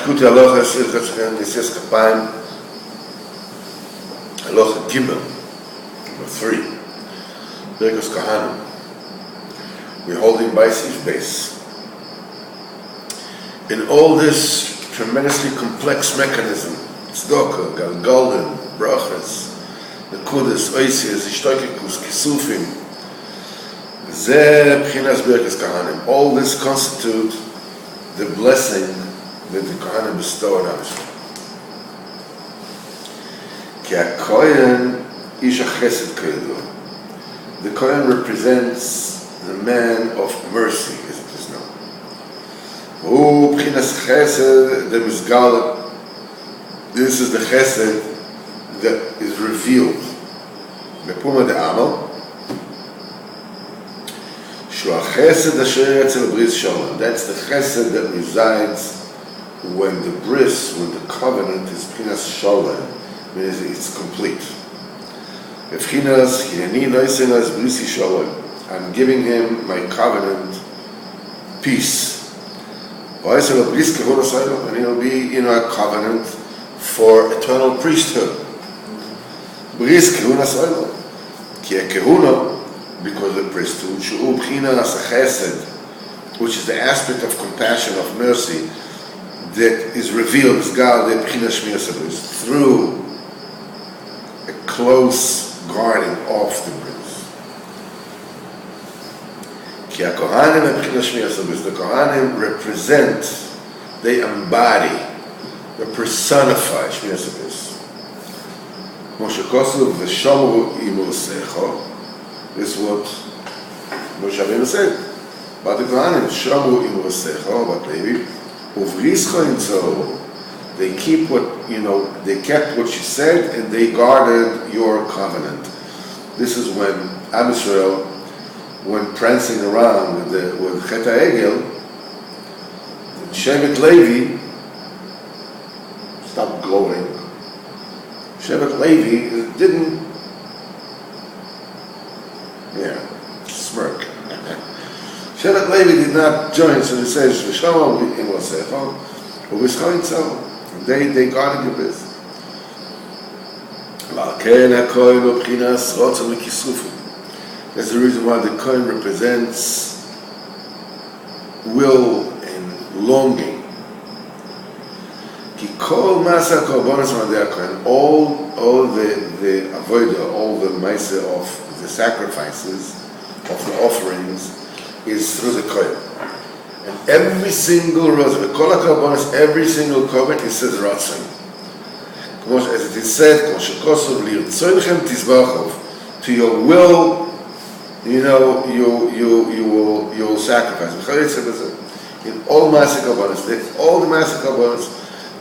Likutei Halachos Nesias Kapayim Halachot Gimel number 3 Birkas Kohanim. We're holding by safe base. In all this tremendously complex mechanism, tzedakah, galgaldim, brachas, nekudas, oisias, ishtoikikus, kisufim, zeh b'chinas Birkas Kohanim. All this constitute the blessing that the Kohanim bestow on us. Ki ha-Kohen ish ha-chesed kayadua. The Kohen represents the man of mercy, as it is known. Hu b'chinas chesed the mizgal. This is the chesed that is revealed. Bepuma de'amal. Shu ha-chesed asher etzel bris shalom. That's the chesed that resides when the bris, when the covenant is b'chinas shalom, means it's complete. B'chinas hineni noisenas brisi shalom. I'm giving him my covenant peace. And he'll be in a covenant for eternal priesthood. Because the priesthood, which is the aspect of compassion, of mercy, that is revealed through a close guarding of the priest. The Kohanim represent, they embody, they personify Shmiras Habris. Moshe Kosuv v'shamru imusecho. This is what Moshe Rabbeinu said. But the Kohanim, shamru imusecho, but Levi, uvrischo inzo. They keep what, they kept what she said and they guarded your covenant. This is when Am Yisrael, when prancing around with Chet HaEgel, Shevet Levi stopped glowing. Shevet Levi didn't, smirk. Shevet Levi did not join, so he says, V'shalom imosecho, u'v'scho itzo. They guarded your business. V'alken ha'kohen u'b'chinas rotzah v'kisufim. That's the reason why the Kohen represents will and longing. Ki kol masa korbanos madei Kohen, all the avodah, all the ma'aseh of the sacrifices, of the offerings, is through the Kohen. And every single rosary, kol korbanos, every single korban, it says ratzon. As it is said, kol shekosov lirtzonchem tizbachov, to your will. You will sacrifice. In all Maaseh Korbanos, all the Maaseh Korbanos,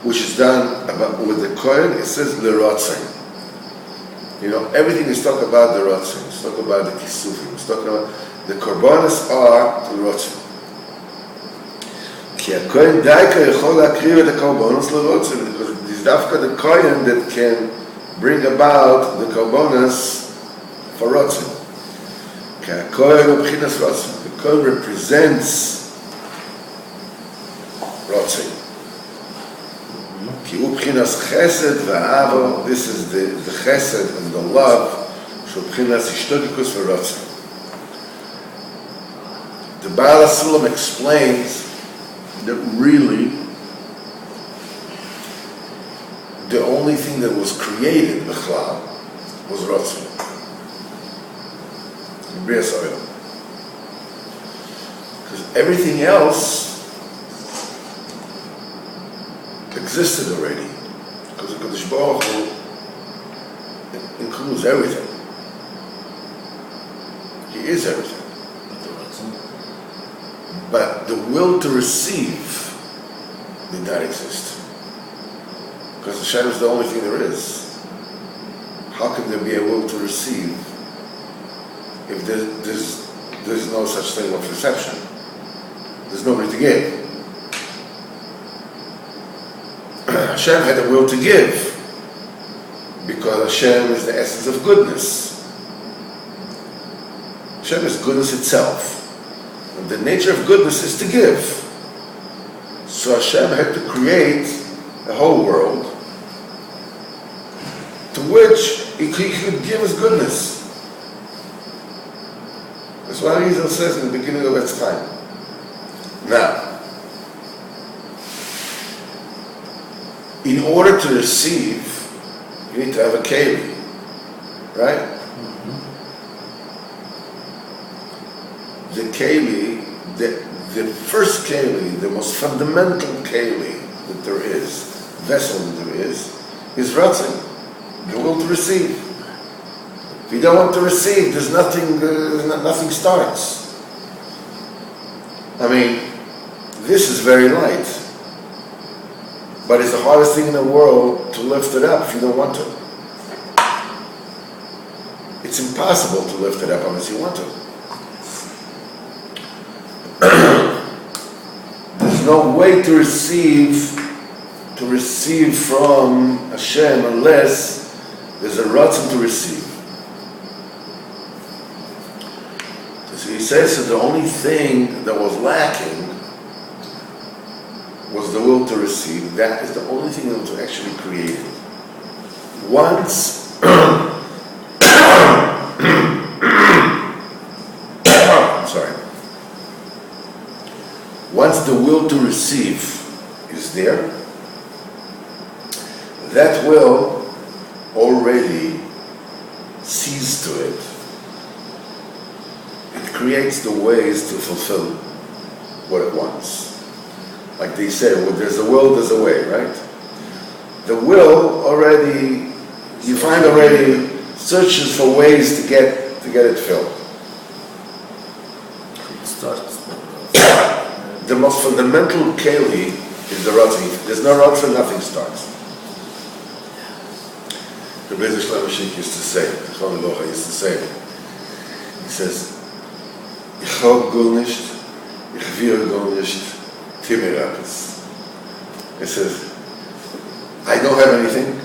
which is done with the Kohen, it says L'Rotzin. Everything is talking about the Rotzin. It's talking about the Kisufim. It's talking about the Korbanos are L'Rotzin. Ki ha-Kohen daika yechol lakriv et ha-Korbanos L'Rotzin, because it is dafka the Kohen that can bring about the Korbanos for Rotzin. The Kohen represents Rotzin. This is the chesed and the love. The Baal HaSulam explains that really the only thing that was created b'chlal was Rotzin. Because everything else existed already. Because the Kadosh Baruch Hu includes everything. He is everything. But the will to receive did not exist. Because Hashem is the only thing there is. How can there be a will to receive if there's no such thing of reception? There's nobody to give. Hashem had a will to give because Hashem is the essence of goodness. Hashem is goodness itself. And the nature of goodness is to give. So Hashem had to create a whole world to which he could give us goodness. That's what Harizal says in the beginning of its time. Now, in order to receive, you need to have a keli, right? The keli, the first keli, the most fundamental keli that there is, vessel that there is ratzon, the will to receive. If you don't want to receive, there's nothing starts. I mean, this is very light, but it's the hardest thing in the world to lift it up if you don't want to. It's impossible to lift it up unless you want to. There's no way to receive from Hashem unless there's a ratzon to receive. So he says that the only thing that was lacking was the will to receive. That is the only thing that was actually created. Once once the will to receive is there, that will already sees to it. It creates the ways to fulfill what it wants. Like they say, well, there's a will, there's a way, right? The will already, you find already searches for ways to get it filled. It starts. The most fundamental keli is the ratzon. If there's no ratzon, nothing starts. The Beis Shlomo Shik used to say, used to say, he says, Ich hab gar nicht, ich will gar nicht, Timirapis. He says, I don't have anything,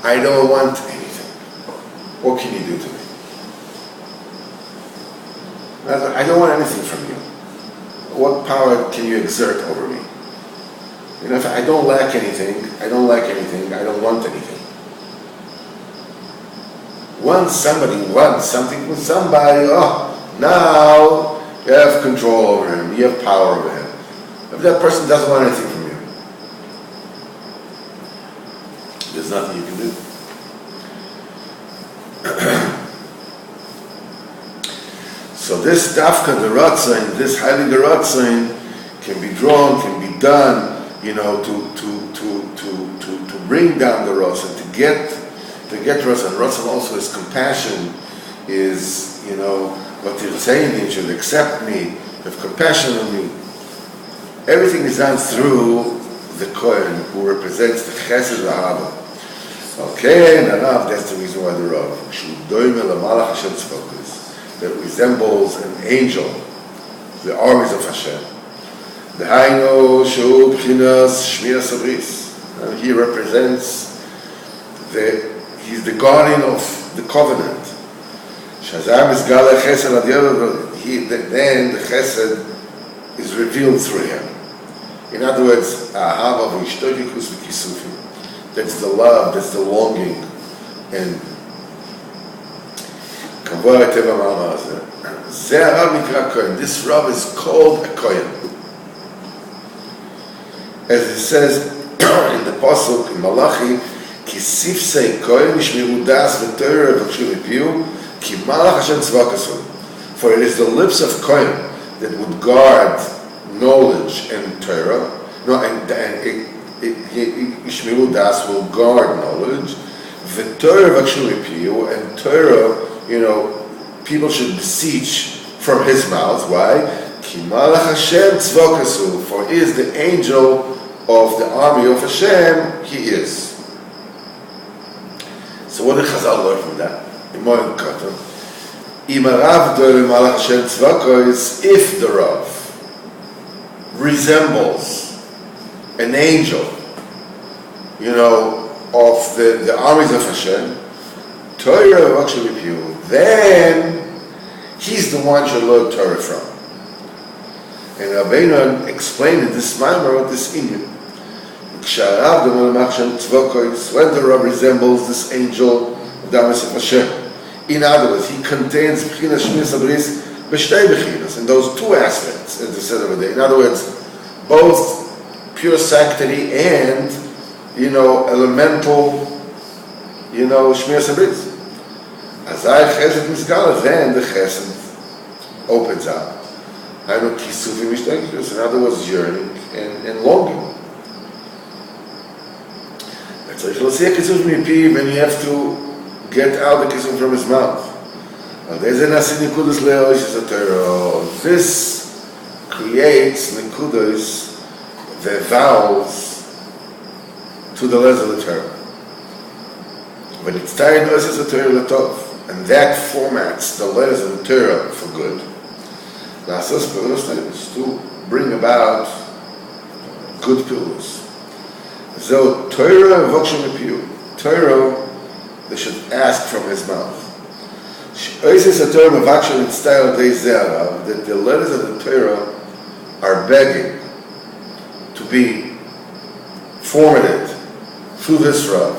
I don't want anything. What can you do to me? I don't want anything from you. What power can you exert over me? You know, if I don't lack anything, I don't like anything, I don't want anything. Once somebody wants something from somebody, now you have control over him, you have power over him. If that person doesn't want anything from you, there's nothing you can do. So this dafka the ratzon, this heilige ratzon, can be drawn, can be done, you know, to bring down the ratzon, to get ratzon. Ratzon also is compassion, is, you know, what you're saying, you should accept me, have compassion on me. Everything is done through the Kohen, who represents the chesed v'ahava. Okay, and enough, that's the reason why the Rav, that resembles an angel, the armies of Hashem. And he represents he's the guardian of the covenant. Then the chesed is revealed through him. In other words, that's the love, that's the longing. And this Rav is called a Kohen. As it says in the Pasuk in Malachi, Ki sifsei Kohen yishmiru das v'torah v'kshu v'piu ki malach Hashem tzvakasu. For it is the lips of Kohen that would guard knowledge and Torah. Yishmiru das will guard knowledge. V'torah v'kshu v'piu, and Torah, you know, people should beseech from his mouth. Why? Ki malach Hashem tzvakasu. For he is the angel of the army of Hashem, he is. So what did Chazal learn from that? In Moed Katan, if the Rav resembles an angel, you know, of the armies of Hashem, then he's the one you learn Torah from. And Rabbeinu explained in this Maimer what this Inyan. When the Rav resembles this angel of Damas of Hashem, in other words, he contains B'chinas Shmiras Abris B'shtei B'chinas, in those two aspects, as they said over there. In other words, both pure sanctity and, elemental, Shmiras Abris. As I Chesed Misgala, then the Chesed opens up. I know Kisufim Mishtei, in other words, yearning and longing. So you see a kisuf mipi when you have to get out the kisuf from his mouth. This creates nikudas, the vowels to the letters of the Torah. When it's tied letters of the Torah latov, and that formats the letters of the Torah for good. To bring about good pillars. So Torah they should ask from his mouth. That the letters of the Torah are begging to be formatted through this Rav,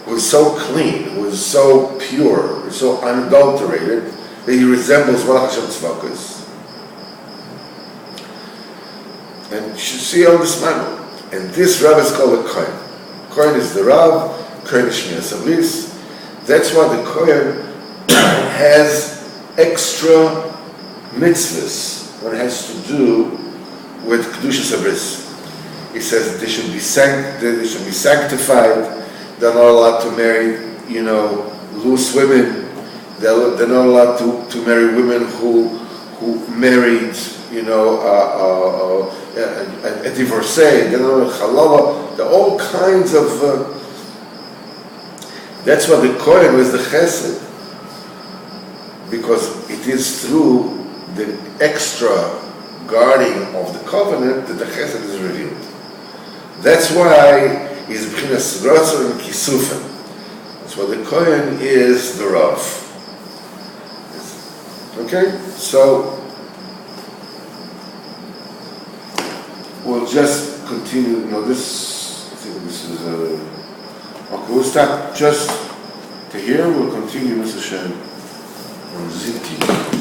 who is so clean, who is so pure, who is so unadulterated, that he resembles Malach Hashem Tzvakas. And you should see on this matter. And this Rav is called a Kohen. Kohen is the Rav, Kohen is Shmiras Abris. That's why the Kohen has extra mitzvahs when it has to do with Kedushas Abris. He says they should be sanctified. They're not allowed to marry, loose women. They're not allowed to marry women who married, a divorcee, halala, there are all kinds of. That's what the Kohen was the Chesed, because it is through the extra guarding of the covenant that the Chesed is revealed. That's why is B'chinas Ratzon and Kisufim. That's why the Kohen is the Rav. Okay, so. We'll just continue. I think this is okay, we'll start just to here. We'll continue, Mr. Shem, on Ziti.